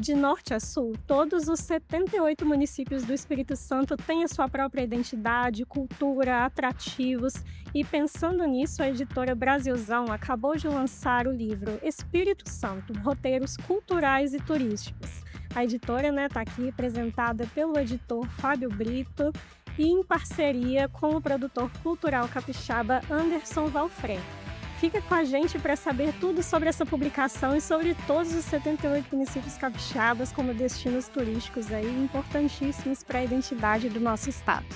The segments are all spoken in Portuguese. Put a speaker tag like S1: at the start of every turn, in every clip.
S1: De norte a sul, todos os 78 municípios do Espírito Santo têm a sua própria identidade, cultura, atrativos, e pensando nisso, a editora Brasilzão acabou de lançar o livro Espírito Santo, Roteiros Culturais e Turísticos. A editora, está aqui apresentada pelo editor Fábio Brito e em parceria com o produtor cultural capixaba Anderson Valfré. Fica com a gente para saber tudo sobre essa publicação e sobre todos os 78 municípios capixabas como destinos turísticos aí importantíssimos para a identidade do nosso estado.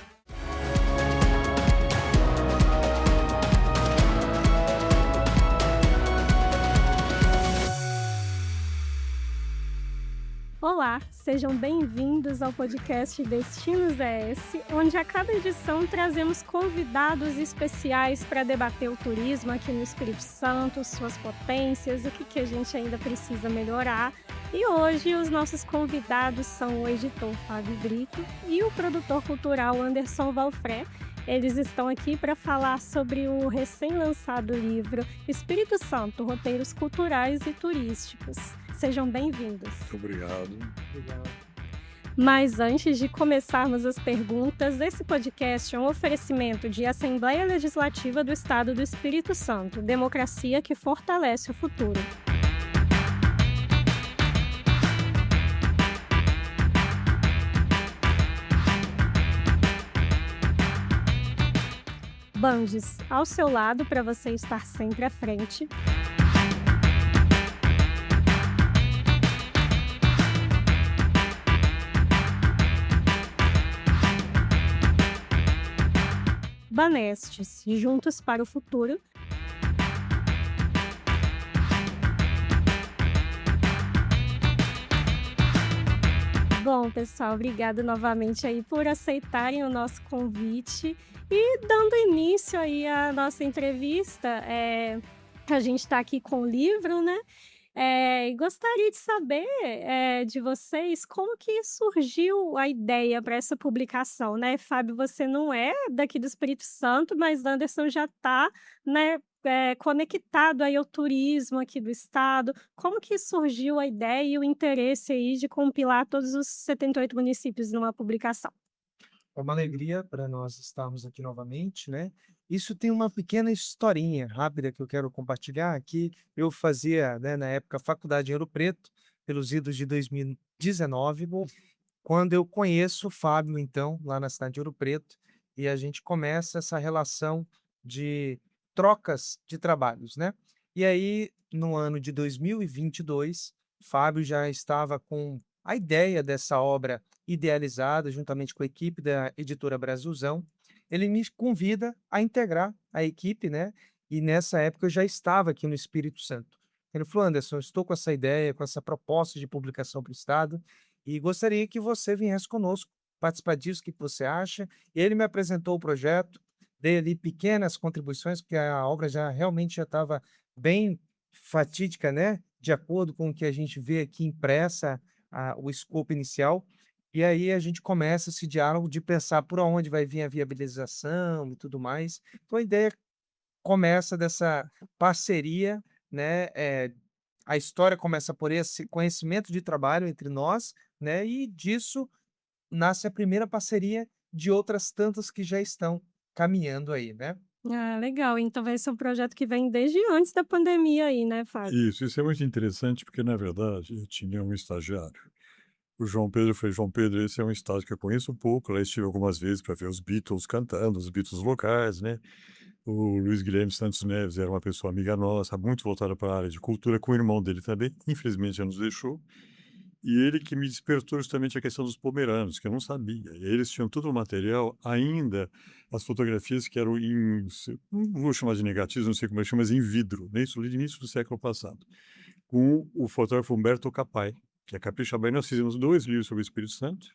S1: Olá, sejam bem-vindos ao podcast Destinos ES, onde a cada edição trazemos convidados especiais para debater o turismo aqui no Espírito Santo, suas potências, o que a gente ainda precisa melhorar. E hoje os nossos convidados são o editor Fábio Brito e o produtor cultural Anderson Valfré. Eles estão aqui para falar sobre o recém-lançado livro Espírito Santo, Roteiros Culturais e Turísticos. Sejam bem-vindos.
S2: Obrigado.
S1: Mas antes de começarmos as perguntas, esse podcast é um oferecimento de Assembleia Legislativa do Estado do Espírito Santo, democracia que fortalece o futuro. Bandes, ao seu lado para você estar sempre à frente. Banestes, juntos para o futuro. Bom, pessoal, obrigado novamente aí por aceitarem o nosso convite e dando início aí à nossa entrevista. A gente está aqui com o livro, né? E gostaria de saber de vocês como que surgiu a ideia para essa publicação, né? Fábio, você não é daqui do Espírito Santo, mas Anderson já está, né, conectado aí ao turismo aqui do estado. Como que surgiu a ideia e o interesse aí de compilar todos os 78 municípios numa publicação?
S3: É uma alegria para nós estarmos aqui novamente, né? Isso tem uma pequena historinha rápida que eu quero compartilhar, que eu fazia, né, na época, faculdade em Ouro Preto, pelos idos de 2019, quando eu conheço o Fábio, então, lá na cidade de Ouro Preto, e a gente começa essa relação de trocas de trabalhos, né? E aí, no ano de 2022, Fábio já estava com a ideia dessa obra idealizada, juntamente com a equipe da editora Brasilzão. Ele me convida a integrar a equipe, né? E nessa época eu já estava aqui no Espírito Santo. Ele falou: Anderson, estou com essa ideia, com essa proposta de publicação para o Estado, e gostaria que você viesse conosco participar disso, o que você acha? E ele me apresentou o projeto, dei ali pequenas contribuições, porque a obra já estava bem fatídica, né? De acordo com o que a gente vê aqui impressa, o escopo inicial. E aí a gente começa esse diálogo de pensar por onde vai vir a viabilização e tudo mais. Então a ideia começa dessa parceria, né? A história começa por esse conhecimento de trabalho entre nós, né? E disso nasce a primeira parceria de outras tantas que já estão caminhando aí, né?
S1: Ah, legal. Então vai ser um projeto que vem desde antes da pandemia aí, né, Fábio?
S2: Isso é muito interessante porque, na verdade, eu tinha um estagiário. O João Pedro, eu falei: João Pedro, esse é um estágio que eu conheço um pouco, lá estive algumas vezes para ver os Beatles cantando, os Beatles locais, né? O Luiz Guilherme Santos Neves era uma pessoa amiga nossa, muito voltada para a área de cultura, com o irmão dele também, infelizmente já nos deixou. E ele que me despertou justamente a questão dos pomeranos, que eu não sabia. E eles tinham todo o material, ainda as fotografias que eram não vou chamar de negativos, não sei como é que chama, mas em vidro, né? Isso no início do século passado, com o fotógrafo Humberto Capai, que é capixaba, e nós fizemos 2 livros sobre o Espírito Santo.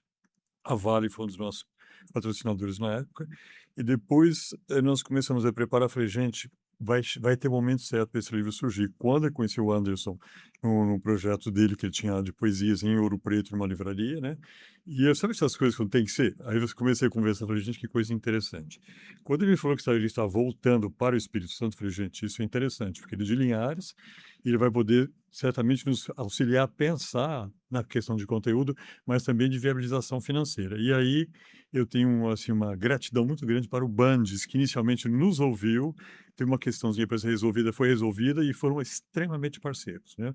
S2: A Vale foi um dos nossos patrocinadores na época, e depois nós começamos a preparar. Falei: gente, vai ter momento certo para esse livro surgir. Quando eu conheci o Anderson no projeto dele, que ele tinha de poesias em Ouro Preto, numa livraria, né? E eu, sabe essas coisas que tem que ser? Aí eu comecei a conversar, falei: gente, que coisa interessante. Quando ele me falou que ele estava voltando para o Espírito Santo, falei: gente, isso é interessante, porque ele é de Linhares, ele vai poder certamente nos auxiliar a pensar na questão de conteúdo, mas também de viabilização financeira. E aí eu tenho assim uma gratidão muito grande para o Bandes, que inicialmente nos ouviu, teve uma questãozinha para ser resolvida, foi resolvida e foram extremamente parceiros, né.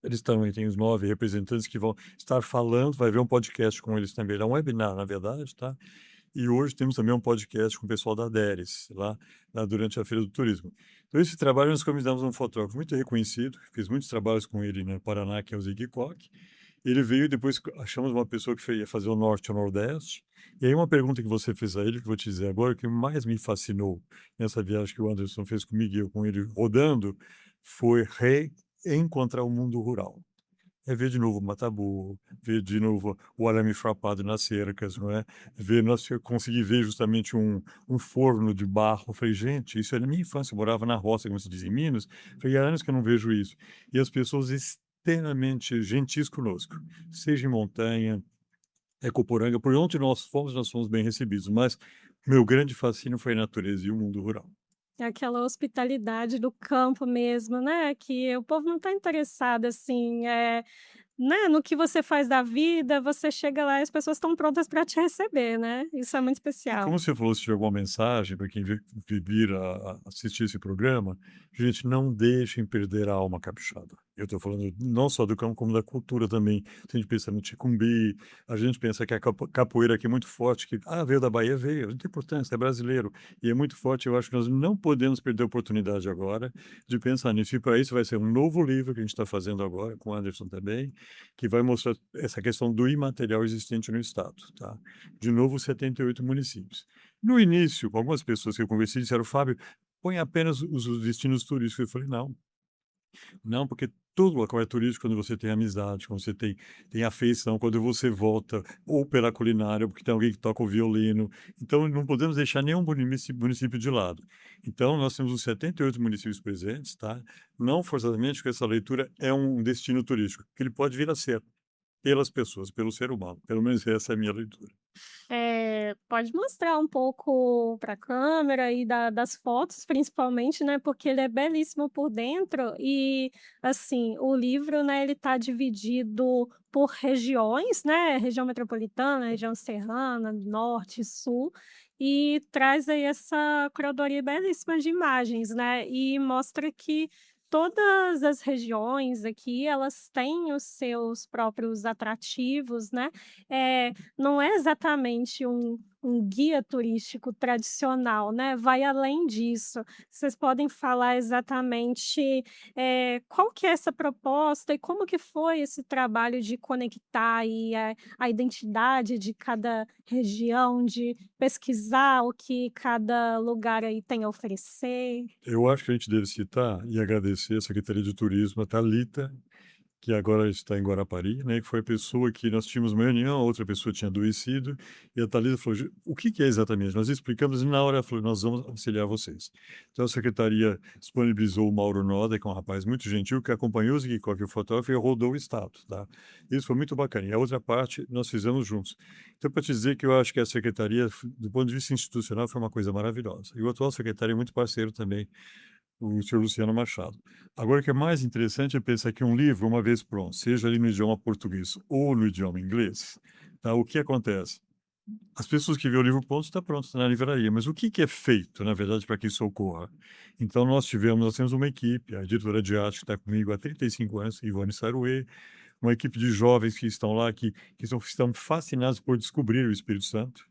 S2: Eles também têm os 9 representantes que vão estar falando, vai haver um podcast com eles também, é um webinar na verdade, tá. E hoje temos também um podcast com o pessoal da Deres, lá durante a Feira do Turismo. Então esse trabalho nós convidamos um fotógrafo muito reconhecido, fiz muitos trabalhos com ele no Paraná, que é o Ziggy Koch. Ele veio e depois achamos uma pessoa que ia fazer o Norte e o Nordeste. E aí uma pergunta que você fez a ele, que eu vou te dizer agora, que mais me fascinou nessa viagem que o Anderson fez comigo e eu com ele rodando, foi reencontrar o mundo rural. É ver de novo o matabu, ver de novo o arame farpado nas cercas, não é? Ver nós eu consegui ver justamente um forno de barro. Eu falei: "Gente, isso é da minha infância", eu morava na roça, como se diz, em Minas. Falei: "Há anos que eu não vejo isso". E as pessoas extremamente gentis conosco, seja em montanha, Ecoporanga, por onde nós fomos bem recebidos, mas meu grande fascínio foi a natureza e o mundo rural.
S1: É aquela hospitalidade do campo mesmo, né, que o povo não está interessado, assim, né, no que você faz da vida, você chega lá e as pessoas estão prontas para te receber, né, isso é muito
S2: E
S1: especial.
S2: como você falou, se tiver alguma mensagem para quem vir a assistir esse programa, gente, não deixem perder a alma capixaba. Eu estou falando não só do campo, como da cultura também. Se a gente pensa no ticumbi, a gente pensa que a capoeira aqui é muito forte, que, veio da Bahia, veio, não tem importância, é brasileiro. E é muito forte, eu acho que nós não podemos perder a oportunidade agora de pensar nisso. E para isso vai ser um novo livro que a gente está fazendo agora, com o Anderson também, que vai mostrar essa questão do imaterial existente no Estado, tá? De novo, 78 municípios. No início, com algumas pessoas que eu conversei, disseram: "Fábio, põe apenas os destinos turísticos". Eu falei: "Não, não, porque todo local é turístico quando você tem amizade, quando você tem afeição, quando você volta ou pela culinária, porque tem alguém que toca o violino. Então, não podemos deixar nenhum município de lado. Então, nós temos os 78 municípios presentes, tá? Não forçadamente que essa leitura é um destino turístico, que ele pode vir a ser, pelas pessoas, pelo ser humano. Pelo menos essa é a minha leitura.
S1: Pode mostrar um pouco para a câmera e das fotos principalmente, né, porque ele é belíssimo por dentro e, assim, o livro, né, ele tá dividido por regiões, né, região metropolitana, região serrana, norte, sul, e traz aí essa curadoria belíssima de imagens, né, e mostra que todas as regiões aqui, elas têm os seus próprios atrativos, né, não é exatamente um guia turístico tradicional, né, vai além disso. Vocês podem falar exatamente, qual que é essa proposta e como que foi esse trabalho de conectar aí a identidade de cada região, de pesquisar o que cada lugar aí tem a oferecer?
S2: Eu acho que a gente deve citar e agradecer a Secretaria de Turismo, a Thalita, que agora está em Guarapari, né, que foi a pessoa que nós tínhamos uma reunião, a outra pessoa tinha adoecido, e a Thalita falou: "O que que é exatamente?". Nós explicamos e na hora ela falou: "Nós vamos auxiliar vocês". Então a secretaria disponibilizou o Mauro Noda, que é um rapaz muito gentil, que acompanhou o Ziggy Koch, o fotógrafo, e rodou o estado, tá. Isso foi muito bacana. E a outra parte nós fizemos juntos. Então para te dizer que eu acho que a secretaria, do ponto de vista institucional, foi uma coisa maravilhosa. E o atual secretário é muito parceiro também, o senhor Luciano Machado. Agora, o que é mais interessante é pensar que um livro, uma vez pronto, seja ali no idioma português ou no idioma inglês, tá? O que acontece? As pessoas que vêem o livro pronto, está pronto, está na livraria, mas o que que é feito, na verdade, para que isso ocorra? Então, nós temos uma equipe, a editora de arte que está comigo há 35 anos, Ivone Saruê, uma equipe de jovens que estão lá, estão fascinados por descobrir o Espírito Santo.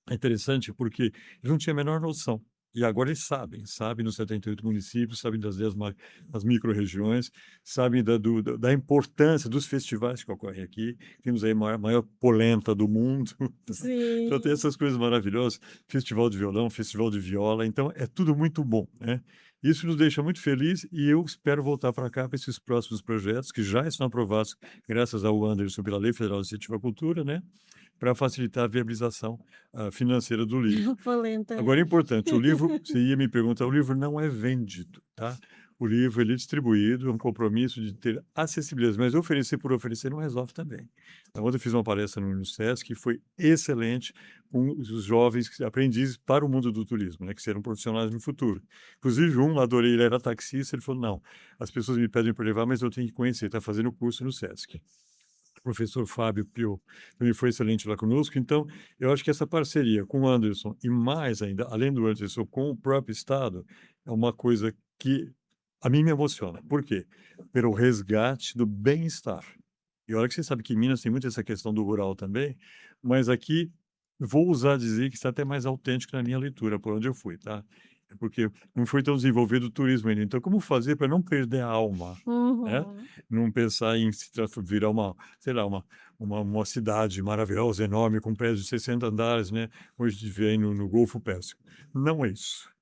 S2: É interessante porque eles não tinham a menor noção. E agora eles sabem nos 78 municípios, sabem das micro-regiões, sabem da importância dos festivais que ocorrem aqui. Temos aí a maior polenta do mundo. Então tem
S1: Sim.
S2: essas coisas maravilhosas, festival de violão, festival de viola, então é tudo muito bom, né. Isso nos deixa muito feliz e eu espero voltar para cá para esses próximos projetos que já estão aprovados graças ao Anderson pela Lei Federal de Incentivo à Cultura, né, para facilitar a viabilização, financeira do livro.
S1: Polenta.
S2: Agora é importante, o livro você ia me perguntar, o livro não é vendido, tá. O livro ele é distribuído, é um compromisso de ter acessibilidade, mas oferecer por oferecer não resolve também. Então, ontem eu fiz uma palestra no SESC que foi excelente com os jovens aprendizes para o mundo do turismo, né, que serão profissionais no futuro. Inclusive um, adorei, ele era taxista, ele falou: "Não, as pessoas me pedem para levar, mas eu tenho que conhecer", está fazendo curso no SESC. O professor Fábio Pio também foi excelente lá conosco. Então, eu acho que essa parceria com o Anderson e mais ainda, além do Anderson, com o próprio Estado, é uma coisa que a mim me emociona. Por quê? Pelo resgate do bem-estar. E olha que você sabe que em Minas tem muito essa questão do rural também, mas aqui vou usar dizer que está até mais autêntico na minha leitura, por onde eu fui, tá? É porque não foi tão desenvolvido o turismo ainda. Então, como fazer para não perder a alma, né?
S1: Uhum.
S2: Não pensar em virar uma, sei lá, uma cidade maravilhosa, enorme, com prédios de 60 andares, né? Hoje vem no Golfo Pérsico. Não é isso.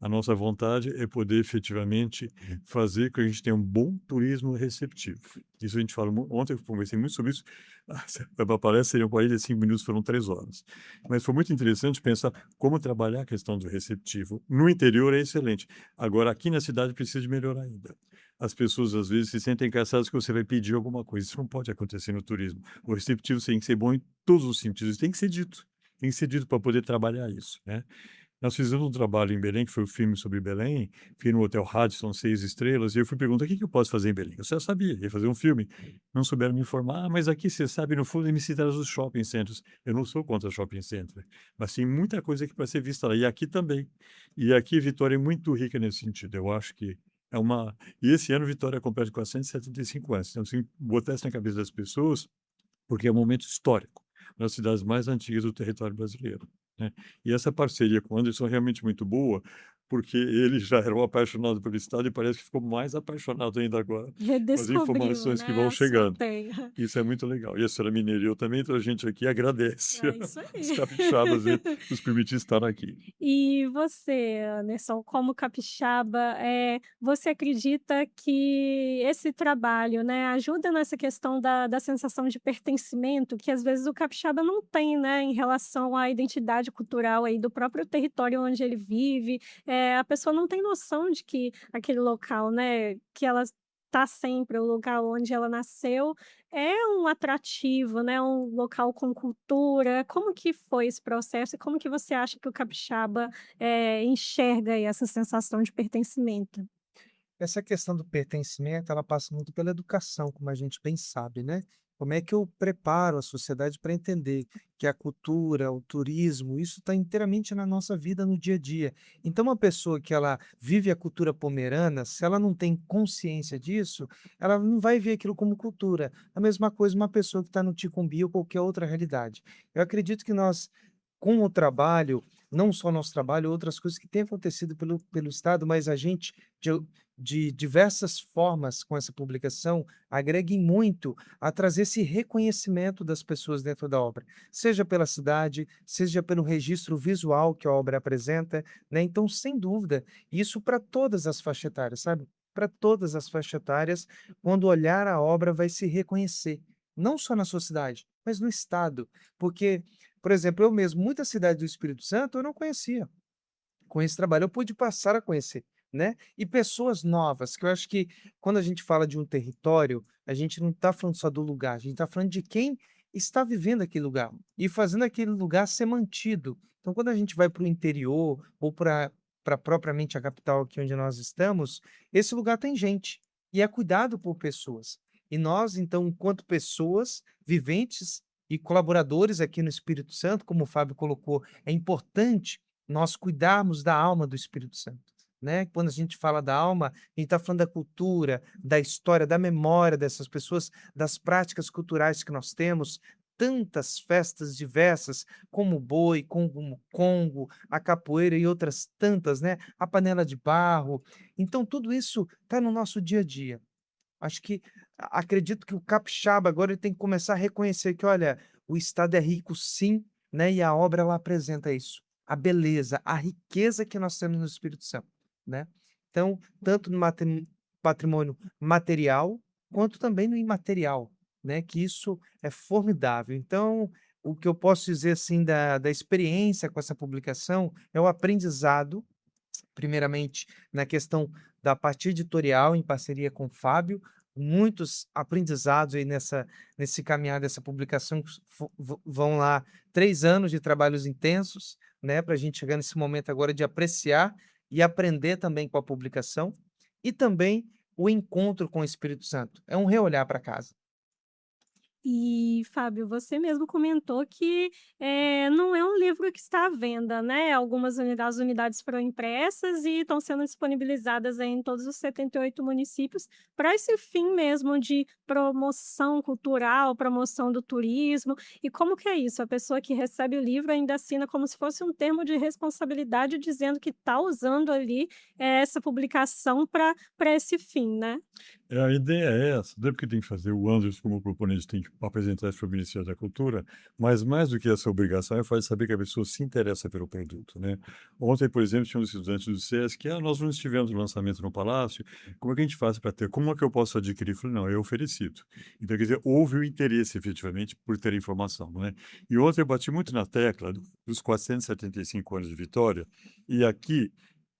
S2: A nossa vontade é poder efetivamente fazer com que a gente tenha um bom turismo receptivo. Isso a gente fala, ontem eu conversei muito sobre isso, a palestra seriam 45 minutos, foram 3 horas. Mas foi muito interessante pensar como trabalhar a questão do receptivo. No interior é excelente, agora aqui na cidade precisa de melhorar ainda. As pessoas às vezes se sentem cansadas que você vai pedir alguma coisa, isso não pode acontecer no turismo. O receptivo tem que ser bom em todos os sentidos, tem que ser dito para poder trabalhar isso, né? Nós fizemos um trabalho em Belém, que foi o filme sobre Belém, fiquei no Hotel Radisson 6 estrelas, e eu fui perguntar: "O que que eu posso fazer em Belém?". Eu já sabia, ia fazer um filme. Não souberam me informar: "Ah, mas aqui você sabe, no fundo, me citaram os shopping centers". Eu não sou contra shopping center, mas tem muita coisa que para ser vista lá, e aqui também. E aqui Vitória é muito rica nesse sentido, eu acho que é uma e esse ano Vitória completa 475 anos, então, assim, botar isso na cabeça das pessoas, porque é um momento histórico, uma das cidades mais antigas do território brasileiro, né. E essa parceria com o Anderson é realmente muito boa, porque ele já era um apaixonado pelo estado e parece que ficou mais apaixonado ainda agora com as
S1: Redescobriu,
S2: informações que
S1: né,
S2: vão
S1: a sua
S2: chegando.
S1: terra.
S2: Isso é muito legal. E a senhora mineira e eu também, então a gente aqui agradece
S1: É isso
S2: os
S1: aí.
S2: capixabas de nos permitir estar aqui.
S1: E você, Anderson, como capixaba, você acredita que esse trabalho, né, ajuda nessa questão da sensação de pertencimento que às vezes o capixaba não tem, né, em relação à identidade cultural aí do próprio território onde ele vive, a pessoa não tem noção de que aquele local, né, que ela está sempre, o lugar onde ela nasceu, é um atrativo, né, um local com cultura. Como que foi esse processo e como que você acha que o capixaba, enxerga aí essa sensação de pertencimento?
S3: Essa questão do pertencimento, ela passa muito pela educação, como a gente bem sabe, né? Como é que eu preparo a sociedade para entender que a cultura, o turismo, isso está inteiramente na nossa vida no dia a dia. Então, uma pessoa que ela vive a cultura pomerana, se ela não tem consciência disso, ela não vai ver aquilo como cultura. A mesma coisa uma pessoa que está no Ticumbi ou qualquer outra realidade. Eu acredito que nós, com o trabalho, não só nosso trabalho, outras coisas que têm acontecido pelo Estado, mas a gente, de, de diversas formas, com essa publicação, agregue muito a trazer esse reconhecimento das pessoas dentro da obra, seja pela cidade, seja pelo registro visual que a obra apresenta, né? Então, sem dúvida, isso para todas as faixas etárias, sabe? Para todas as faixas etárias, quando olhar a obra, vai se reconhecer, não só na sua cidade, mas no Estado, porque por exemplo, eu mesmo, muitas cidades do Espírito Santo eu não conhecia. Com esse trabalho eu pude passar a conhecer, né? E pessoas novas, que eu acho que quando a gente fala de um território, a gente não está falando só do lugar, a gente está falando de quem está vivendo aquele lugar e fazendo aquele lugar ser mantido. Então, quando a gente vai para o interior ou para propriamente a capital aqui onde nós estamos, esse lugar tem gente e é cuidado por pessoas. E nós, então, enquanto pessoas viventes e colaboradores aqui no Espírito Santo, como o Fábio colocou, é importante nós cuidarmos da alma do Espírito Santo, né? Quando a gente fala da alma, a gente está falando da cultura, da história, da memória dessas pessoas, das práticas culturais que nós temos, tantas festas diversas, como o boi, como o Congo, a capoeira e outras tantas, né? A panela de barro. Então, tudo isso está no nosso dia a dia. Acho que acredito que o capixaba agora ele tem que começar a reconhecer que, olha, o estado é rico sim, né, e a obra ela apresenta isso, a beleza, a riqueza que nós temos no Espírito Santo, né. Então, tanto no patrimônio material, quanto também no imaterial, né, que isso é formidável. Então, o que eu posso dizer, assim, da experiência com essa publicação é o aprendizado primeiramente, na questão da parte editorial, em parceria com o Fábio, muitos aprendizados aí nesse caminhar dessa publicação, que vão lá 3 anos de trabalhos intensos, né, para a gente chegar nesse momento agora de apreciar e aprender também com a publicação, e também o encontro com o Espírito Santo, é um reolhar para casa.
S1: E, Fábio, você mesmo comentou que, não é um livro que está à venda, né, algumas as unidades foram impressas e estão sendo disponibilizadas aí em todos os 78 municípios, para esse fim mesmo de promoção cultural, promoção do turismo. E como que é isso? A pessoa que recebe o livro ainda assina como se fosse um termo de responsabilidade, dizendo que está usando ali, essa publicação para esse fim, né?
S2: A ideia é essa, não é porque tem que fazer, o Anderson, como proponente, tem que apresentar isso para o Ministério da Cultura, mas mais do que essa obrigação é fazer saber que a pessoa se interessa pelo produto, né? Ontem, por exemplo, tinha um estudante do SESC, nós não estivemos no lançamento no Palácio, como é que a gente faz para ter, como é que eu posso adquirir? Eu falei, não, é oferecido. Então, quer dizer, houve o interesse, efetivamente, por ter informação, não é? E ontem eu bati muito na tecla dos 475 anos de Vitória, e aqui,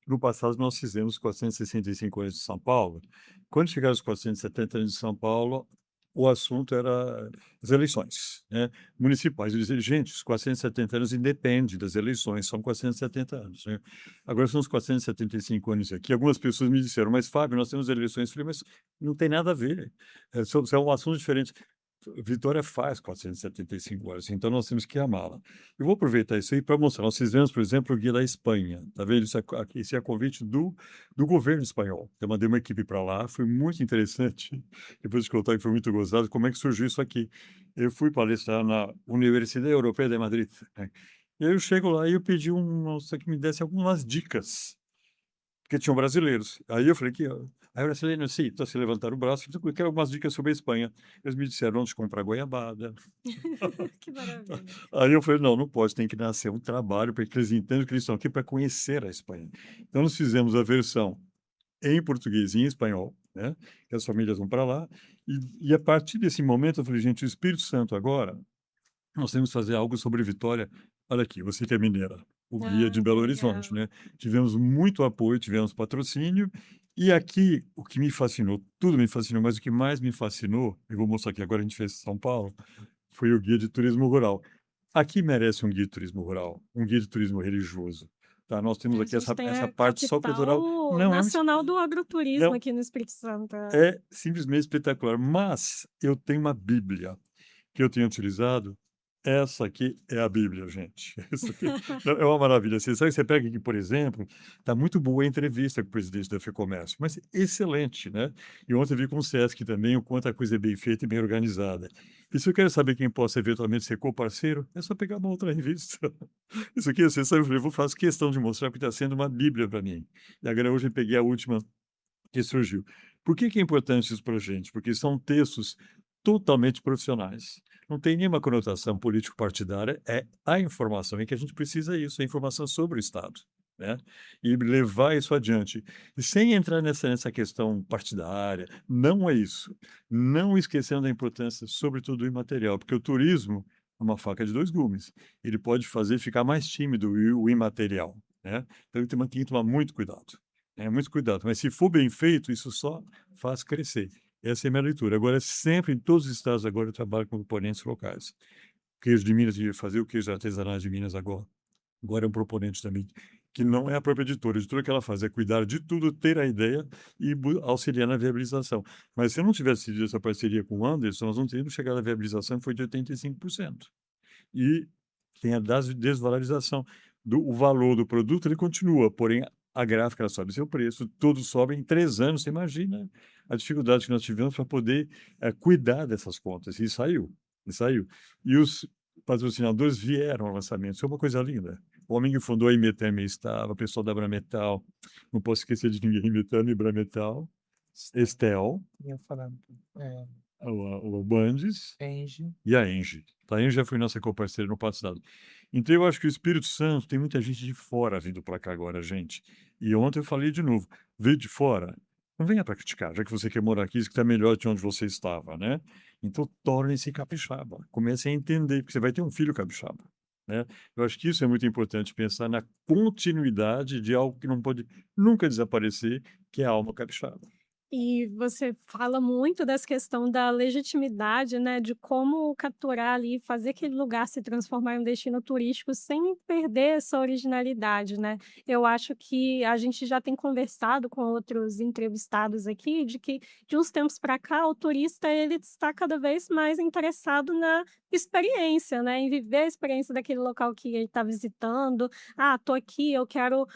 S2: no passado, nós fizemos 465 anos de São Paulo. Quando chegaram os 470 anos de São Paulo, o assunto era as eleições, né, municipais. Eu dizia, gente, os 470 anos independe das eleições, são 470 anos, né? Agora são os 475 anos aqui. Algumas pessoas me disseram, mas Fábio, nós temos eleições. Eu falei, mas não tem nada a ver, são um assunto diferente. Vitória faz 475 horas, então nós temos que amá-la. Eu vou aproveitar isso aí para mostrar. Nós fizemos, por exemplo, o Guia da Espanha. Tá vendo? Esse é a convite do governo espanhol. Eu mandei uma equipe para lá, foi muito interessante. Depois de contar que foi muito gozado, como é que surgiu isso aqui. Eu fui palestrar na Universidade Europeia de Madrid, né? E aí eu chego lá e eu pedi um moça que me desse algumas dicas, porque tinham brasileiros. Aí eu falei que aí o brasileiro, sim, então se levantaram o braço, eu quero algumas dicas sobre a Espanha. Eles me disseram onde comprar goiabada.
S1: Que maravilha.
S2: Aí eu falei, não, não pode, tem que nascer um trabalho para que eles entendam que eles estão aqui para conhecer a Espanha. Então nós fizemos a versão em português e em espanhol, né? Que as famílias vão para lá. E a partir desse momento eu falei, gente, o Espírito Santo agora, nós temos que fazer algo sobre Vitória. Olha aqui, você que é mineira, o guia de
S1: Ah, que
S2: Belo Horizonte,
S1: legal.
S2: né? Tivemos muito apoio, tivemos patrocínio, e aqui o que me fascinou, tudo me fascinou, mas o que mais me fascinou, eu vou mostrar aqui agora, a gente fez em São Paulo, foi o guia de turismo rural. Aqui merece um guia de turismo rural, um guia de turismo religioso. Tá? Nós temos
S1: A
S2: aqui
S1: gente tem
S2: essa
S1: a
S2: parte só cultural.
S1: capital
S2: Não é
S1: nacional do agroturismo
S2: não,
S1: aqui no Espírito Santo.
S2: é simplesmente espetacular. Mas eu tenho uma Bíblia que eu tenho utilizado. Essa aqui é a Bíblia, gente. Isso aqui não, é uma maravilha. Você sabe, você pega aqui, por exemplo, está muito boa a entrevista com o presidente da FEComércio, mas excelente, né? E ontem eu vi com o Sesc também o quanto a coisa é bem feita e bem organizada. E se eu quero saber quem possa eventualmente ser co-parceiro, é só pegar uma outra revista. Isso aqui, você sabe, eu faço questão de mostrar porque está sendo uma Bíblia para mim. E agora hoje eu peguei a última que surgiu. Por que que é importante isso para a gente? Porque são textos totalmente profissionais. Não tem nenhuma conotação político-partidária, é a informação, e que a gente precisa isso, a informação sobre o Estado, né? E levar isso adiante. E sem entrar nessa questão partidária, não é isso. Não esquecendo a importância, sobretudo, do imaterial, porque o turismo é uma faca de dois gumes. Ele pode fazer ficar mais tímido o imaterial, né? Então, tem que tomar muito cuidado. Muito cuidado, mas se for bem feito, isso só faz crescer. Essa é a minha leitura. Agora, sempre, em todos os estados agora, eu trabalho com componentes locais. O queijo de Minas, ia fazer o queijo artesanal de Minas agora. Agora é um proponente também, que não é a própria editora. A editora que ela faz é cuidar de tudo, ter a ideia e auxiliar na viabilização. Mas se eu não tivesse tido essa parceria com o Anderson, nós não teríamos chegado à viabilização, que foi de 85%. E tem a desvalorização. O valor do produto, ele continua, porém a gráfica ela sobe seu preço, tudo sobe em 3 anos. Você imagina a dificuldade que nós tivemos para poder cuidar dessas contas. E saiu, e saiu. E os patrocinadores vieram ao lançamento. Isso é uma coisa linda. O homem que fundou a Imeterm estava, o pessoal da Brametal, não posso esquecer de ninguém, Imeterm e Brametal, Estel,
S3: Tinha falado,
S2: o Bandes,
S3: Engie.
S2: e a Engie. A Engie já foi nossa co-parceira no passado. Então, eu acho que o Espírito Santo tem muita gente de fora vindo para cá agora, gente. E ontem eu falei de novo, veio de fora, não venha para criticar, já que você quer morar aqui, isso que está melhor de onde você estava, né? Então, torne-se capixaba. Comece a entender, porque você vai ter um filho capixaba, né. Eu acho que isso é muito importante, pensar na continuidade de algo que não pode nunca desaparecer, que é a alma capixaba.
S1: E você fala muito dessa questão da legitimidade, né, de como capturar ali, fazer aquele lugar se transformar em um destino turístico sem perder essa originalidade, né. Eu acho que a gente já tem conversado com outros entrevistados aqui de que, de uns tempos para cá, o turista ele está cada vez mais interessado na experiência, né, em viver a experiência daquele local que ele está visitando. "Ah, tô aqui, eu quero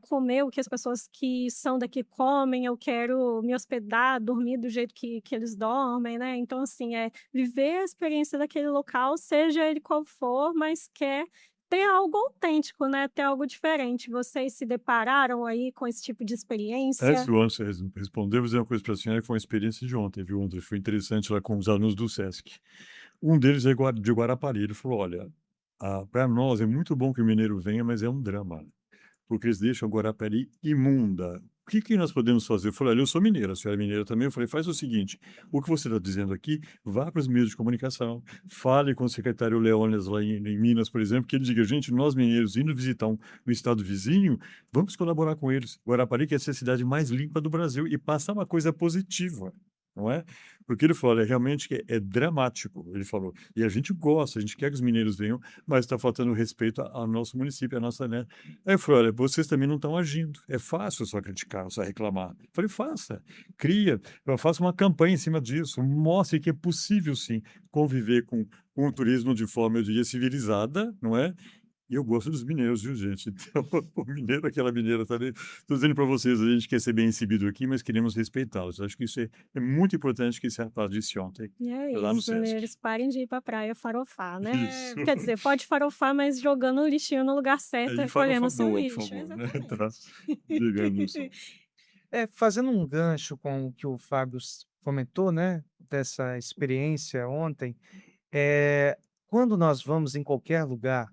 S1: comer o que as pessoas que são daqui comem, eu quero me hospedar, dormir do jeito que eles dormem, né. Então, assim, viver a experiência daquele local, seja ele qual for, mas quer ter algo autêntico, né, ter algo diferente. Vocês se depararam aí com esse tipo de
S2: Antes
S1: experiência?
S2: do ano você responder, eu vou dizer uma coisa para a senhora que foi uma experiência de ontem, viu. Ontem foi interessante lá com os alunos do Sesc. Um deles é de Guarapari, ele falou: "Olha, para nós é muito bom que o mineiro venha, mas é um drama. Porque eles deixam Guarapari imunda. O que que nós podemos fazer?" Eu falei: "Olha, eu sou mineiro, a senhora é mineira também." Eu falei: "Faz o seguinte, o que você está dizendo aqui, vá para os meios de comunicação, fale com o secretário Leônidas lá em Minas, por exemplo, que ele diga: 'Gente, nós mineiros indo visitar um estado vizinho, vamos colaborar com eles. Guarapari quer ser a cidade mais limpa do Brasil', e passar uma coisa positiva, não é?" Porque ele falou: "Olha, realmente que é dramático", ele falou, "e a gente gosta, a gente quer que os mineiros venham, mas está faltando respeito ao nosso município, à nossa, né." Aí eu falei: "Olha, vocês também não estão agindo. É fácil só criticar, só reclamar." Eu falei: "Faça, cria, faça uma campanha em cima disso, mostre que é possível sim conviver com o turismo de forma, eu diria, civilizada, não é?" E eu gosto dos mineiros, viu, gente. Então, o mineiro, aquela mineira também, estou dizendo para vocês, a gente quer ser bem recebido aqui, mas queremos respeitá-los. Eu acho que isso é muito importante, que esse rapaz disse ontem,
S1: E é
S2: lá no
S1: isso,
S2: Sesc.
S1: mineiros, parem de ir pra praia farofar, né.
S2: Isso.
S1: Quer dizer, pode farofar, mas jogando o lixinho no lugar certo,
S2: Aí farofa
S1: recolhendo o seu
S2: boa, por
S1: lixo.
S2: favor, né, tá,
S1: Exatamente.
S2: digamos assim.
S3: Fazendo um gancho com o que o Fábio comentou, né, dessa experiência ontem, é, quando nós vamos em qualquer lugar,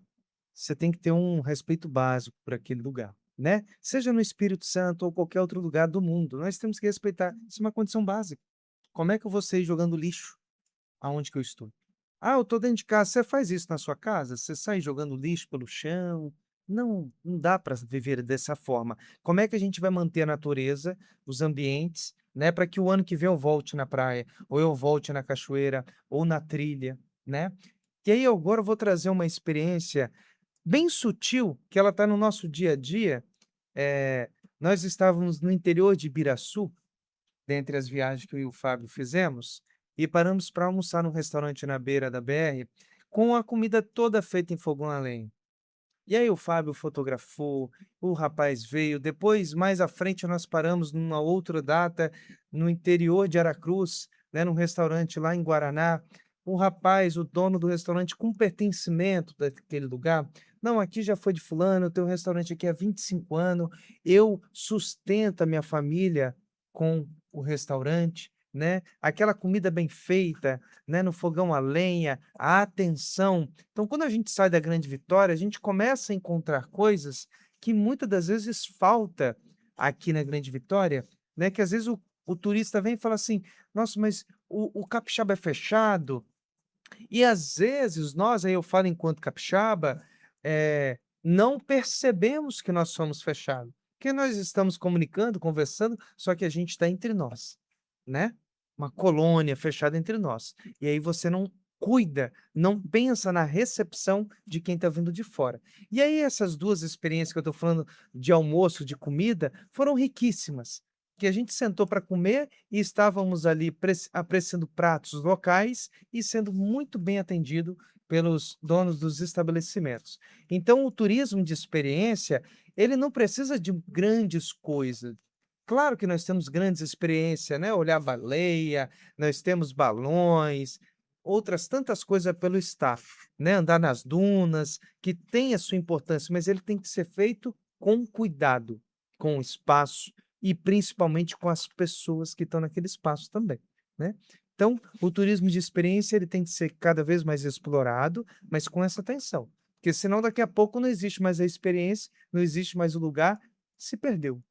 S3: você tem que ter um respeito básico por aquele lugar, né? Seja no Espírito Santo ou qualquer outro lugar do mundo, nós temos que respeitar. Isso é uma condição básica. Como é que eu vou sair jogando lixo aonde que eu estou? Ah, eu estou dentro de casa. Você faz isso na sua casa? Você sai jogando lixo pelo chão? Não, não dá para viver dessa forma. Como é que a gente vai manter a natureza, os ambientes, né, para que o ano que vem eu volte na praia, ou eu volte na cachoeira, ou na trilha, né? E aí agora eu vou trazer uma experiência bem sutil, que ela está no nosso dia a dia. Nós estávamos no interior de Ibiraçu, dentre as viagens que eu e o Fábio fizemos, e paramos para almoçar num restaurante na beira da BR, com a comida toda feita em fogão a lenha. E aí o Fábio fotografou, o rapaz veio, depois mais à frente nós paramos numa outra data, no interior de Aracruz, né, num restaurante lá em Guaraná, o rapaz, o dono do restaurante com pertencimento daquele lugar, "Não, aqui já foi de fulano, eu tenho um restaurante aqui há 25 anos, eu sustento a minha família com o restaurante", né, aquela comida bem feita, né, no fogão a lenha, a atenção. Então, quando a gente sai da Grande Vitória, a gente começa a encontrar coisas que muitas das vezes falta aqui na Grande Vitória, né? Que às vezes o turista vem e fala assim: "Nossa, mas o capixaba é fechado." E às vezes nós, aí eu falo enquanto capixaba, não percebemos que nós somos fechados, porque nós estamos comunicando, conversando, só que a gente está entre nós, né? Uma colônia fechada entre nós. E aí você não cuida, não pensa na recepção de quem está vindo de fora. E aí essas duas experiências que eu estou falando de almoço, de comida, foram riquíssimas. Que a gente sentou para comer e estávamos ali apreciando pratos locais e sendo muito bem atendido pelos donos dos estabelecimentos. Então, o turismo de experiência, ele não precisa de grandes coisas. Claro que nós temos grandes experiências, né? Olhar baleia, nós temos balões, outras tantas coisas pelo staff, né? Andar nas dunas, que tem a sua importância, mas ele tem que ser feito com cuidado, com o espaço e principalmente com as pessoas que estão naquele espaço também, né? Então, o turismo de experiência ele tem que ser cada vez mais explorado, mas com essa atenção, porque senão daqui a pouco não existe mais a experiência, não existe mais o lugar, se perdeu.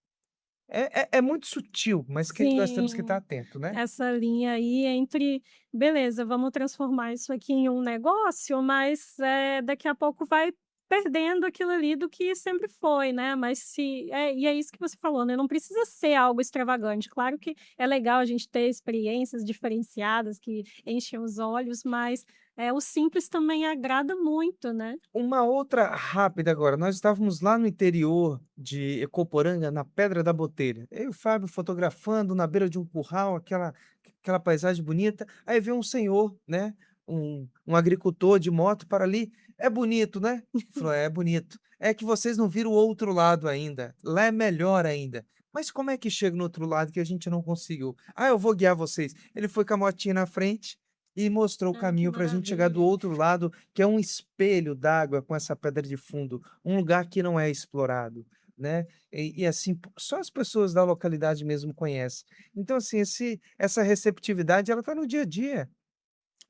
S3: É muito sutil, mas que nós temos que estar
S1: Sim.
S3: atento, né.
S1: Essa linha aí entre, beleza, vamos transformar isso aqui em um negócio, mas, daqui a pouco vai perdendo aquilo ali do que sempre foi, né, mas se e é isso que você falou, né, não precisa ser algo extravagante. Claro que é legal a gente ter experiências diferenciadas que enchem os olhos, mas, o simples também agrada muito, né.
S3: Uma outra rápida agora, nós estávamos lá no interior de Ecoporanga, na Pedra da Botelha, eu e o Fábio fotografando na beira de um curral, aquela paisagem bonita, aí vem um senhor, né, um agricultor de moto para ali: "É bonito, né?" Falou: "É bonito. É que vocês não viram o outro lado ainda, lá é melhor ainda." "Mas como é que chega no outro lado que a gente não conseguiu?" "Ah, eu vou guiar vocês." Ele foi com a motinha na frente e mostrou o
S1: Ah, que
S3: caminho para a gente chegar do
S1: maravilha.
S3: outro lado, que é um espelho d'água com essa pedra de fundo, um lugar que não é explorado, né. E assim, só as pessoas da localidade mesmo conhecem. Então assim, essa receptividade ela está no dia a dia,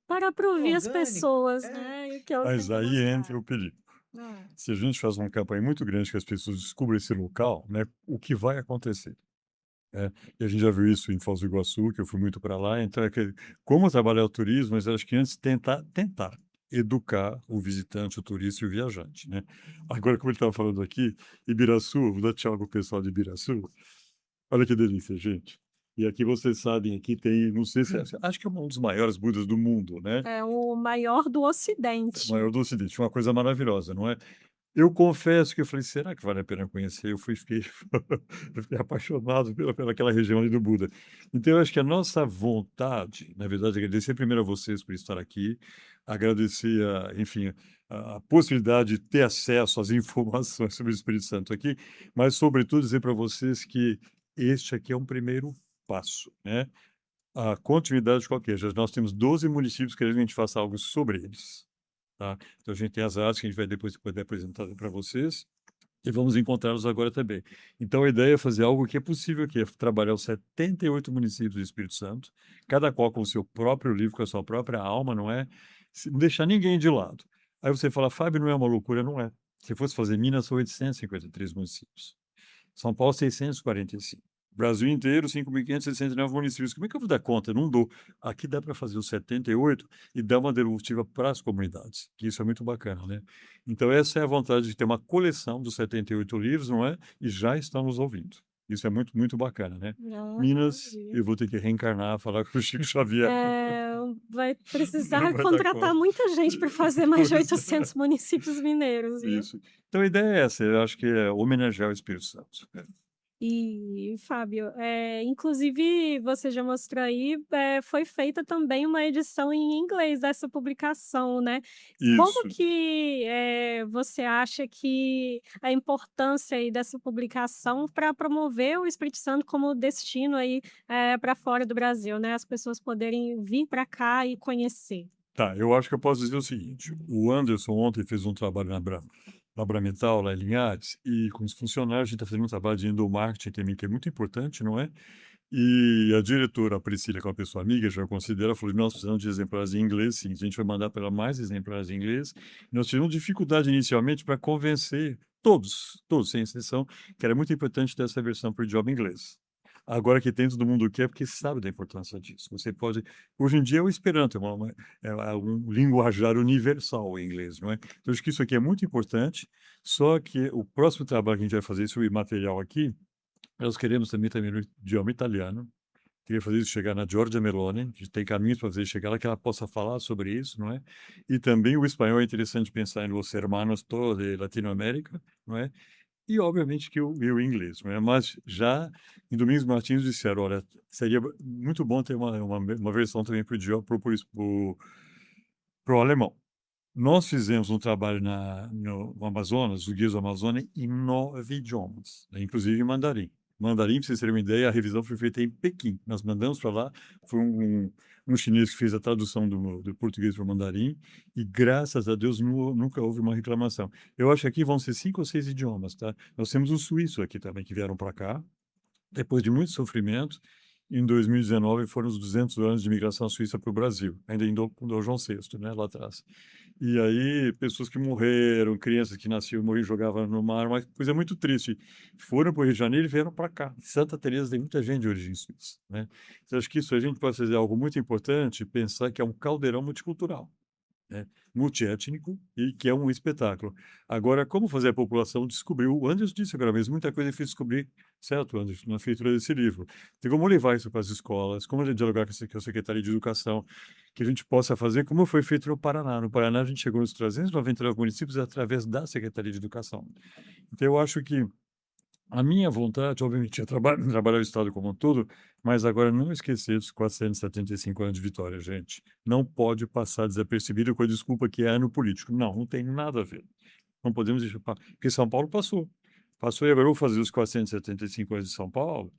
S1: Para ouvir as
S3: orgânico.
S1: pessoas,
S3: É.
S1: né, e o que elas têm
S2: Mas
S1: para
S2: aí entra
S1: mostrar.
S2: o perigo.
S1: É.
S2: Se a gente faz uma campanha muito grande que as pessoas descubram esse local, né, o que vai acontecer? É, e a gente já viu isso em Foz do Iguaçu, que eu fui muito para lá, então como trabalhar o turismo, mas eu acho que antes tentar educar o visitante, o turista e o viajante, né. Agora, como ele estava falando aqui, Ibiraçu, vou dar tchau para o pessoal de Ibiraçu, olha que delícia, gente. E aqui vocês sabem, aqui tem, não sei se acho que é um dos maiores Budas do mundo, né,
S1: É o maior do
S2: o
S1: ocidente.
S2: maior do ocidente, uma coisa maravilhosa, não é. Eu confesso que eu falei: "Será que vale a pena conhecer?" Eu fiquei eu fiquei apaixonado pelaquela região ali do Buda. Então eu acho que a nossa vontade, na verdade, agradecer primeiro a vocês por estar aqui, agradecer enfim, a possibilidade de ter acesso às informações sobre o Espírito Santo aqui, mas sobretudo dizer para vocês que este aqui é um primeiro passo, né. A continuidade qualquer, já nós temos 12 municípios querendo que a gente faça algo sobre eles. Tá? Então a gente tem as artes que a gente vai depois poder apresentar para vocês e vamos encontrá-los agora também. Então a ideia é fazer algo que é possível, que é trabalhar os 78 municípios do Espírito Santo, cada qual com o seu próprio livro, com a sua própria alma, não é? Não deixar ninguém de lado. Aí você fala, Fábio, não é uma loucura? Não é. Se fosse fazer Minas, são 853 municípios. São Paulo, 645. Brasil inteiro, 5.569 municípios. Como é que eu vou dar conta? Não dou. Aqui dá para fazer os 78 e dar uma devolutiva para as comunidades, que isso é muito bacana, né? Então, essa é a vontade de ter uma coleção dos 78 livros, não é? E já estão nos ouvindo. Isso é muito, muito bacana, né?
S1: Ah,
S2: Minas,
S1: entendi.
S2: eu vou ter que reencarnar, falar com o Chico Xavier.
S1: É, vai
S2: Não
S1: precisar
S2: vai dar
S1: contratar
S2: conta.
S1: muita gente para fazer mais de
S2: Pois
S1: 800 municípios mineiros,
S2: é,
S1: viu.
S2: isso. Então, a ideia é essa, eu acho que é homenagear o Espírito Santo.
S1: E, Fábio, inclusive você já mostrou aí, foi feita também uma edição em inglês dessa publicação, né. Como
S2: Isso.
S1: que, você acha que a importância aí dessa publicação para promover o Espírito Santo como destino aí, pra fora do Brasil, né, as pessoas poderem vir para cá e conhecer?
S2: Tá, eu acho que eu posso dizer o seguinte: o Anderson ontem fez um trabalho na Brametal, lá em Linhares, e com os funcionários a gente está fazendo um trabalho de endomarketing também, que é muito importante, não é? E a diretora, a Priscila, que é uma pessoa amiga, já considera, falou: nós precisamos de exemplares em inglês, sim, a gente vai mandar para ela mais exemplares em inglês. Nós tivemos dificuldade inicialmente para convencer todos, sem exceção, que era muito importante ter essa versão para o idioma inglês. Agora que tem, todo mundo quer, porque sabe da importância disso. Você pode. Hoje em dia, o Esperanto é um linguajar universal, o inglês, não é? Então, acho que isso aqui é muito importante. Só que o próximo trabalho que a gente vai fazer sobre material aqui, nós queremos também no idioma italiano. Queria fazer isso chegar na Giorgia Meloni. A gente tem caminhos para fazer chegar lá, que ela possa falar sobre isso, não é? E também o espanhol é interessante pensar em los hermanos todos de Latinoamérica, não é? E obviamente que o inglês, não é? Mas já em Domingos Martins disseram: "Olha, seria muito bom ter uma versão também para o idioma para o alemão". Nós fizemos um trabalho no Amazonas, o Guias do Amazônia, em 9 idiomas, né, inclusive em mandarim. Mandarim, para vocês terem uma ideia, a revisão foi feita em Pequim. Nós mandamos para lá, foi um chinês que fez a tradução do português para o mandarim e, graças a Deus, nunca houve uma reclamação. Eu acho que aqui vão ser 5 ou 6 idiomas, tá? Nós temos os suíços aqui também, que vieram para cá, depois de muito sofrimento, Em 2019 foram os 200 anos de imigração suíça para o Brasil, ainda em Dom João VI, né, lá atrás. E aí, pessoas que morreram, crianças que nasciam, morriam, jogavam no mar, uma coisa muito triste. Foram para o Rio de Janeiro e vieram para cá. Santa Teresa tem muita gente de origem suíça, né? Então, acho que isso a gente pode fazer algo muito importante, pensar que é um caldeirão multicultural, né, multiétnico e que é um espetáculo. Agora, como fazer a população descobrir? O Anderson disse agora mesmo, muita coisa é difícil descobrir, certo, Anderson, na feitura desse livro. Tem como levar isso para as escolas, como dialogar com a Secretaria de Educação, que a gente possa fazer como foi feito no Paraná. No Paraná, a gente chegou nos 399 municípios através da Secretaria de Educação. Então, eu acho que a minha vontade, obviamente, é trabalhar o Estado como um todo, mas agora não esquecer dos 475 anos de Vitória, gente. Não pode passar desapercebido com a desculpa que é ano político. Não, não tem nada a ver. Não podemos deixar. Porque São Paulo passou. Passou e agora eu vou fazer os 475 anos de São Paulo,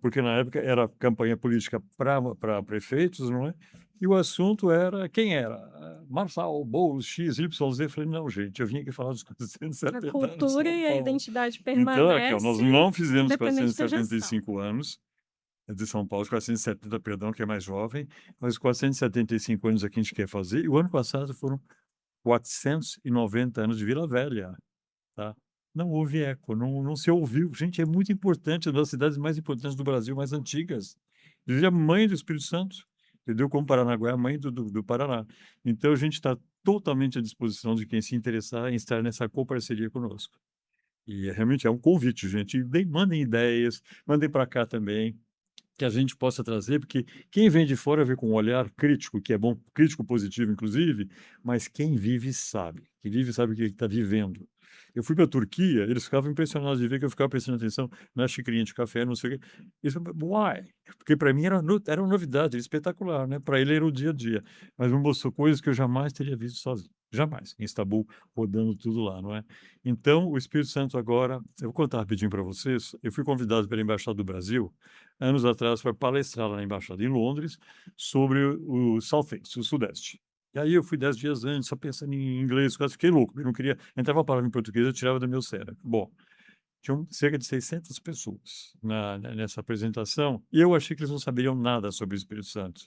S2: porque na época era campanha política para prefeitos, não é? E o assunto era quem era? Marçal, Boulos, X, Y, Z. Eu falei, não, gente, eu vim aqui falar dos
S1: A
S2: 470 anos de
S1: cultura
S2: São
S1: e a
S2: Paulo.
S1: identidade
S2: Então, Raquel, nós
S1: permanece,
S2: não fizemos
S1: independente da gestão.
S2: 475 anos de São Paulo, os 470, perdão, que é mais jovem, mas os 475 anos aqui a gente quer fazer. E o ano passado foram 490 anos de Vila Velha, tá? Não houve eco, não se ouviu. Gente, é muito importante, é uma das cidades mais importantes do Brasil, mais antigas. Inclusive a mãe do Espírito Santo, entendeu? Como Paranaguá é a mãe do Paraná. Então, a gente está totalmente à disposição de quem se interessar em estar nessa coparceria conosco. E realmente é um convite, gente. E mandem ideias, mandem para cá também, que a gente possa trazer, porque quem vem de fora vê com um olhar crítico, que é bom, crítico positivo, inclusive, mas quem vive sabe. Quem vive sabe o que está vivendo. Eu fui para a Turquia, eles ficavam impressionados de ver que eu ficava prestando atenção na xicrinha de café, não sei o quê. Isso, why? Porque para mim era uma novidade, era espetacular, né? Para ele era o dia a dia. Mas me mostrou coisas que eu jamais teria visto sozinho. Jamais. Em Istambul, rodando tudo lá, não é? Então, o Espírito Santo agora, eu vou contar rapidinho para vocês. Eu fui convidado pela Embaixada do Brasil, anos atrás, para palestrar lá na Embaixada em Londres, sobre o Southeast, o Sudeste. E aí eu fui 10 dias antes, só pensando em inglês, quase fiquei louco. Eu não queria, entrava uma palavra em português, eu tirava do meu cérebro. Bom, tinham cerca de 600 pessoas nessa apresentação, e eu achei que eles não saberiam nada sobre o Espírito Santo.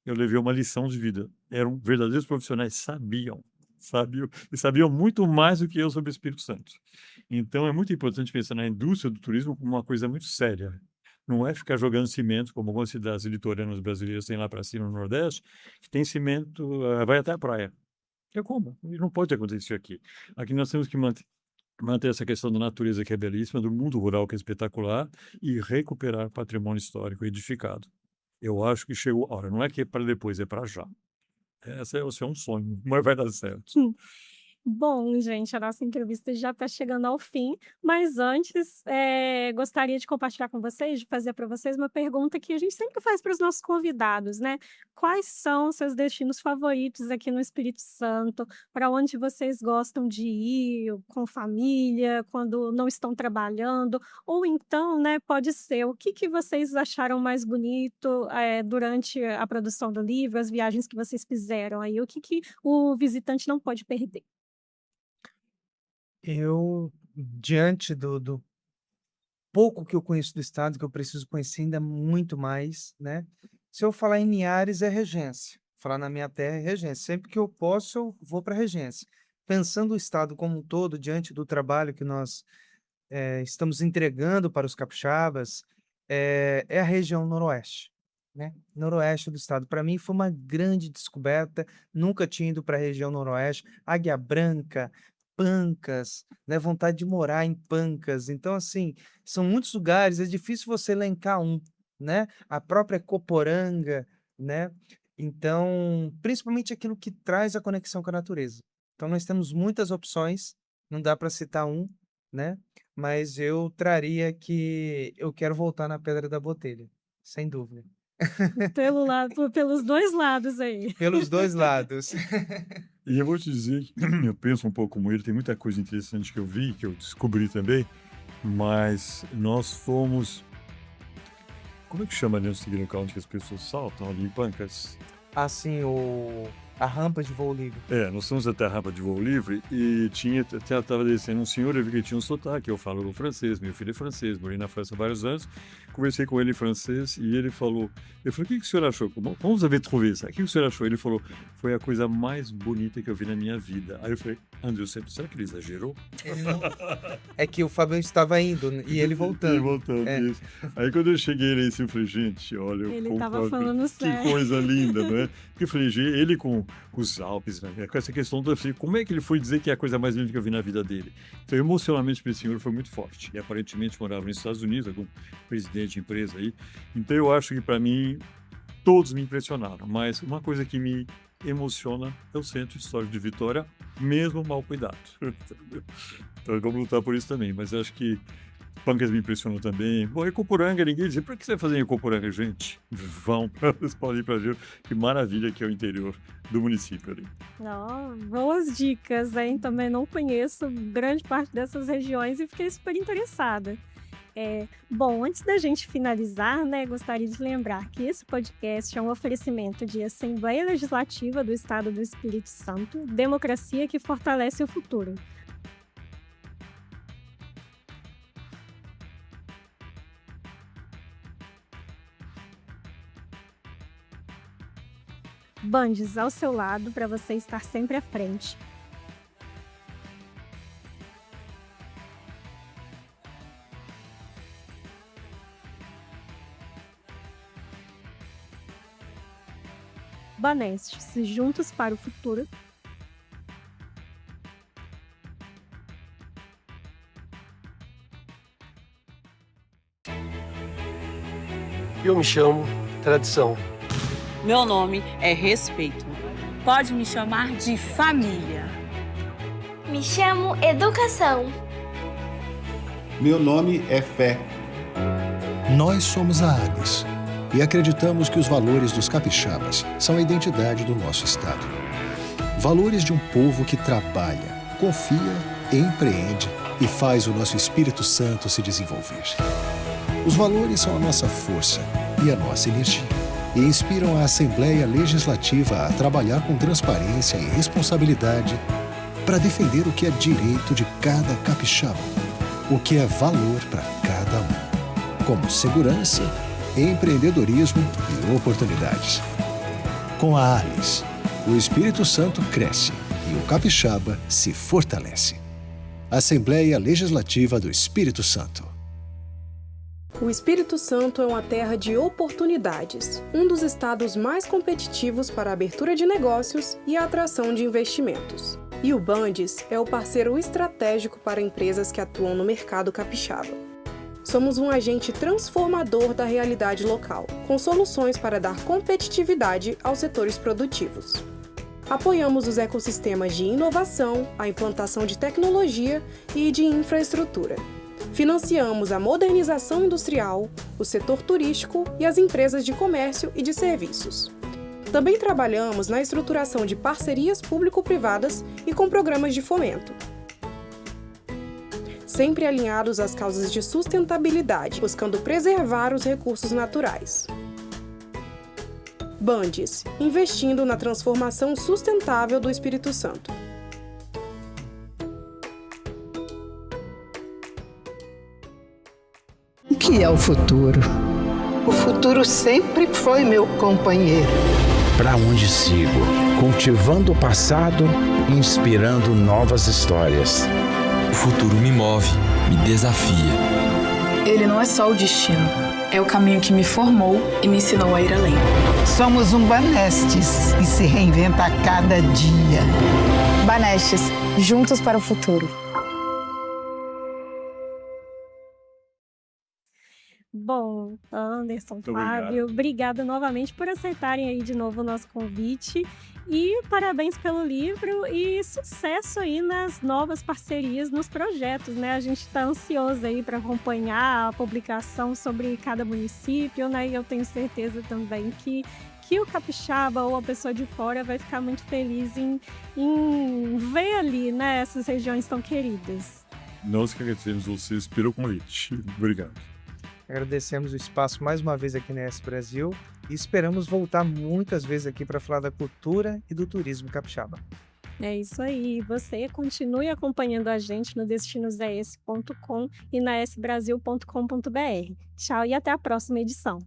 S2: Eu levei uma lição de vida. Eram verdadeiros profissionais, sabiam, e sabiam muito mais do que eu sobre o Espírito Santo. Então é muito importante pensar na indústria do turismo como uma coisa muito séria. Não é ficar jogando cimento, como algumas cidades litorâneas brasileiras têm lá para cima no Nordeste, que tem cimento, vai até a praia. É como? E não pode acontecer aqui. Aqui nós temos que manter essa questão da natureza, que é belíssima, do mundo rural, que é espetacular, e recuperar patrimônio histórico edificado. Eu acho que chegou a hora. Não é que é para depois, é para já. Esse é um sonho, mas vai dar certo.
S1: Bom, gente, a nossa entrevista já está chegando ao fim, mas antes, gostaria de compartilhar com vocês, de fazer para vocês uma pergunta que a gente sempre faz para os nossos convidados, né? Quais são os seus destinos favoritos aqui no Espírito Santo? Para onde vocês gostam de ir com família, quando não estão trabalhando? Ou então, né, pode ser, o que que vocês acharam mais bonito, durante a produção do livro, as viagens que vocês fizeram aí? O que que o visitante não pode perder?
S3: Eu, diante do pouco que eu conheço do estado, que eu preciso conhecer ainda muito mais, né? Se eu falar em Linhares, é Regência. Falar na minha terra é Regência. Sempre que eu posso, eu vou para Regência. Pensando o estado como um todo, diante do trabalho que nós estamos entregando para os capixabas, é a região noroeste, né? Noroeste do estado. Para mim foi uma grande descoberta. Nunca tinha ido para a região noroeste. Águia Branca, Pancas, né? Vontade de morar em Pancas. Então, assim, são muitos lugares, é difícil você elencar um, né? A própria Coporanga, né? Então, principalmente aquilo que traz a conexão com a natureza. Então, nós temos muitas opções, não dá para citar um, né? Mas eu traria que eu quero voltar na Pedra da Botelha, sem dúvida.
S1: Pelos 2 lados aí.
S3: Pelos dois lados.
S2: E eu vou te dizer que eu penso um pouco como ele, tem muita coisa interessante que eu vi, que eu descobri também, mas nós fomos. Como é que chama ali no seguinte local onde as pessoas saltam ali em Pancas?
S3: Assim, A rampa de voo livre.
S2: Nós estamos até a rampa de voo livre e estava descendo um senhor, eu vi que tinha um sotaque, eu falo francês, meu filho é francês, morei na França há vários anos, conversei com ele em francês e ele falou, eu falei, o que o senhor achou? Como vous avez trouvé ça? O que o senhor achou? Ele falou, foi a coisa mais bonita que eu vi na minha vida. Aí eu falei, André, será que ele exagerou?
S3: É que o Fabião estava indo e ele voltando.
S2: Ele voltando, isso. Aí quando eu cheguei lá em cima, eu falei, gente, olha,
S1: Ele estava falando
S2: que
S1: sério.
S2: coisa linda, não é? Porque eu falei, ele com os Alpes, né? Com essa questão do frio, como é que ele foi dizer que é a coisa mais linda que eu vi na vida dele? Então, emocionalmente, para esse senhor foi muito forte. E aparentemente morava nos Estados Unidos, algum presidente de empresa aí. Então, eu acho que para mim, todos me impressionaram. Mas uma coisa que me emociona é o Centro Histórico de Vitória, mesmo mal cuidado. Então, vamos lutar por isso também. Mas eu acho que Pancas me impressionou também. Bom, Ecoporanga, ninguém dizia, por que você vai fazer em Ecoporanga, gente? Vão, vocês podem ir para ver que maravilha que é o interior do município ali.
S1: Boas dicas, hein? Também não conheço grande parte dessas regiões e fiquei super interessada. Bom, antes da gente finalizar, né, gostaria de lembrar que esse podcast é um oferecimento de Assembleia Legislativa do Estado do Espírito Santo, democracia que fortalece o futuro. Bandes ao seu lado para você estar sempre à frente. Banestes, juntos para o futuro.
S4: Eu me chamo Tradição.
S5: Meu nome é Respeito. Pode me chamar de família.
S6: Me chamo Educação.
S7: Meu nome é Fé.
S8: Nós somos a ALIS e acreditamos que os valores dos capixabas são a identidade do nosso estado. Valores de um povo que trabalha, confia, empreende e faz o nosso Espírito Santo se desenvolver. Os valores são a nossa força e a nossa energia e inspiram a Assembleia Legislativa a trabalhar com transparência e responsabilidade para defender o que é direito de cada capixaba, o que é valor para cada um, como segurança, empreendedorismo e oportunidades. Com a ALIS, o Espírito Santo cresce e o capixaba se fortalece. Assembleia Legislativa do Espírito Santo.
S9: O Espírito Santo é uma terra de oportunidades, um dos estados mais competitivos para a abertura de negócios e a atração de investimentos. E o Bandes é o parceiro estratégico para empresas que atuam no mercado capixaba. Somos um agente transformador da realidade local, com soluções para dar competitividade aos setores produtivos. Apoiamos os ecossistemas de inovação, a implantação de tecnologia e de infraestrutura. Financiamos a modernização industrial, o setor turístico e as empresas de comércio e de serviços. Também trabalhamos na estruturação de parcerias público-privadas e com programas de fomento. Sempre alinhados às causas de sustentabilidade, buscando preservar os recursos naturais. Bandes, investindo na transformação sustentável do Espírito Santo.
S10: O que é o futuro? O futuro sempre foi meu companheiro.
S11: Para onde sigo? Cultivando o passado, inspirando novas histórias.
S12: O futuro me move, me desafia.
S13: Ele não é só o destino, é o caminho que me formou e me ensinou a ir além.
S10: Somos um Banestes e se reinventa a cada dia.
S14: Banestes, juntos para o futuro.
S1: Bom, Anderson,
S2: Muito
S1: Fábio,
S2: obrigado.
S1: obrigada novamente por aceitarem aí de novo o nosso convite e parabéns pelo livro e sucesso aí nas novas parcerias, nos projetos, né? A gente está ansioso aí para acompanhar a publicação sobre cada município, né? E eu tenho certeza também que o capixaba ou a pessoa de fora vai ficar muito feliz em ver ali, né, essas regiões tão queridas.
S2: Nós que agradecemos vocês pelo convite. Obrigado.
S3: Agradecemos o espaço mais uma vez aqui na ES Brasil e esperamos voltar muitas vezes aqui para falar da cultura e do turismo capixaba.
S1: É isso aí. Você continue acompanhando a gente no destinoséesse.com e na sbrasil.com.br. Tchau e até a próxima edição.